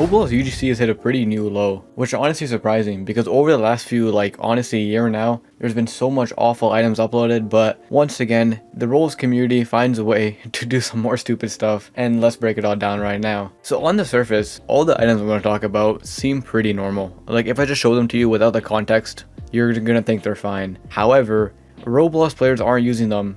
Roblox UGC has hit a pretty new low, which is honestly surprising because over the last few, honestly a year now, there's been so much awful items uploaded, but once again, the Roblox community finds a way to do some more stupid stuff, and let's break it all down right now. So on the surface, all the items I'm going to talk about seem pretty normal. Like if I just show them to you without the context, you're going to think they're fine. However, Roblox players aren't using them,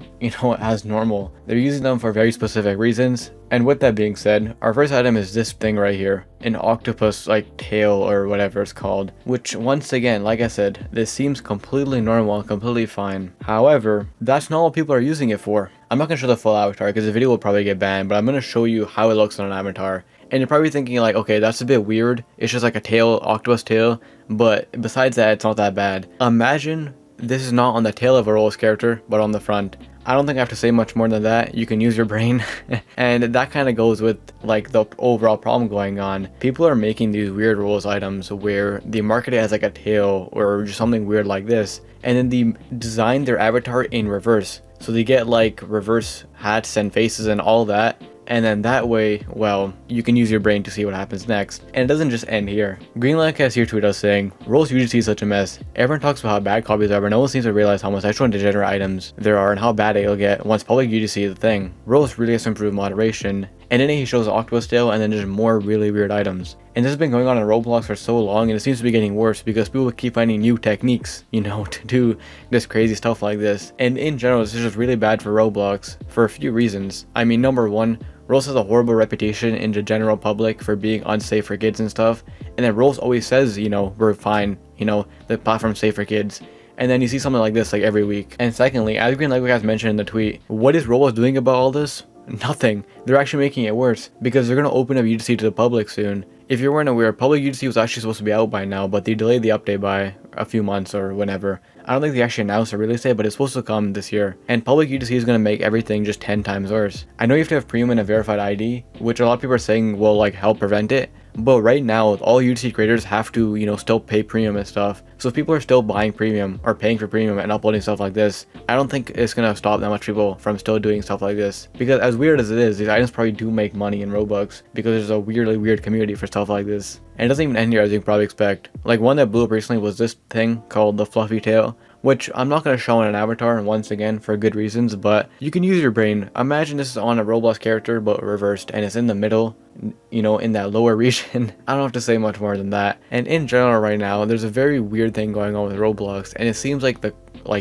as normal. They're using them for very specific reasons. And with that being said, our first item is this thing right here, an octopus tail or whatever it's called, which once again, like I said, this seems completely normal and completely fine. However, that's not what people are using it for. I'm not going to show the full avatar because the video will probably get banned, but I'm going to show you how it looks on an avatar. And you're probably thinking okay, that's a bit weird. It's just like a tail, octopus tail, but besides that, it's not that bad. Imagine this is not on the tail of a Roblox character, but on the front. I don't think I have to say much more than that. You can use your brain. And that kind of goes with the overall problem going on. People are making these weird Roblox items where they market it as a tail or just something weird like this, and then they design their avatar in reverse. So they get reverse hats and faces and all that. And then that way, well, you can use your brain to see what happens next. And it doesn't just end here. Greenlight has here tweeted us saying, Roblox UGC is such a mess. Everyone talks about how bad copies are, but no one seems to realize how much sexual and degenerate items there are and how bad it'll get once public UGC is a thing. Roblox really has to improve moderation. And then he shows Octopus Tail and then just more really weird items. And this has been going on in Roblox for so long, and it seems to be getting worse because people keep finding new techniques, to do this crazy stuff like this. And in general, this is just really bad for Roblox for a few reasons. I mean, number one, Roblox has a horrible reputation in the general public for being unsafe for kids and stuff. And then Roblox always says, we're fine, the platform's safe for kids. And then you see something like this every week. And secondly, as Greenlight has mentioned in the tweet, what is Roblox doing about all this? Nothing. They're actually making it worse because they're going to open up UGC to the public soon. If you weren't aware, public UGC was actually supposed to be out by now, but they delayed the update by a few months or whenever. I don't think they actually announced a release date, but it's supposed to come this year. And public UGC is going to make everything just 10 times worse. I know you have to have premium and a verified ID, which a lot of people are saying will help prevent it. But right now, all UGC creators have to, still pay premium and stuff. So if people are still buying premium or paying for premium and uploading stuff like this, I don't think it's going to stop that much people from still doing stuff like this. Because as weird as it is, these items probably do make money in Robux because there's a weirdly weird community for stuff like this. And it doesn't even end here as you can probably expect. One that blew up recently was this thing called the fluffy tail, which I'm not going to show on an avatar once again for good reasons, but you can use your brain. Imagine this is on a Roblox character but reversed and it's in the middle, in that lower region. I don't have to say much more than that. And in general right now, there's a very weird thing going on with Roblox, and it seems like the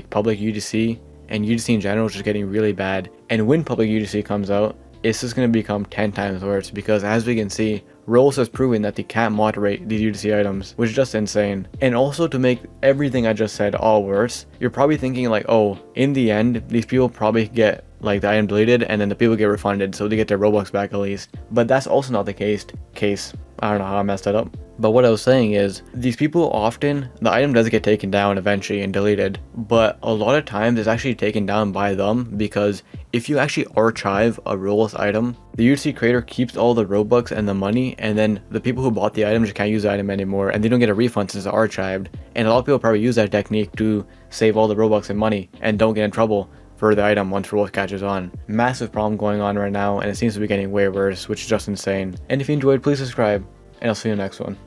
public UGC and UGC in general is just getting really bad. And when public UGC comes out, it's just going to become 10 times worse because as we can see, Roblox has proven that they can't moderate these UGC items, which is just insane. And also to make everything I just said all worse, you're probably thinking oh, in the end, these people probably get the item deleted and then the people get refunded so they get their Robux back at least. But that's also not the case. I don't know how I messed that up. But what I was saying is, these people often, the item does get taken down eventually and deleted, but a lot of times it's actually taken down by them because if you actually archive a Roblox item, the UGC creator keeps all the Robux and the money, and then the people who bought the item just can't use the item anymore and they don't get a refund since it's archived. And a lot of people probably use that technique to save all the Robux and money and don't get in trouble for the item once Roblox catches on. Massive problem going on right now, and it seems to be getting way worse, which is just insane. And if you enjoyed, please subscribe, and I'll see you in the next one.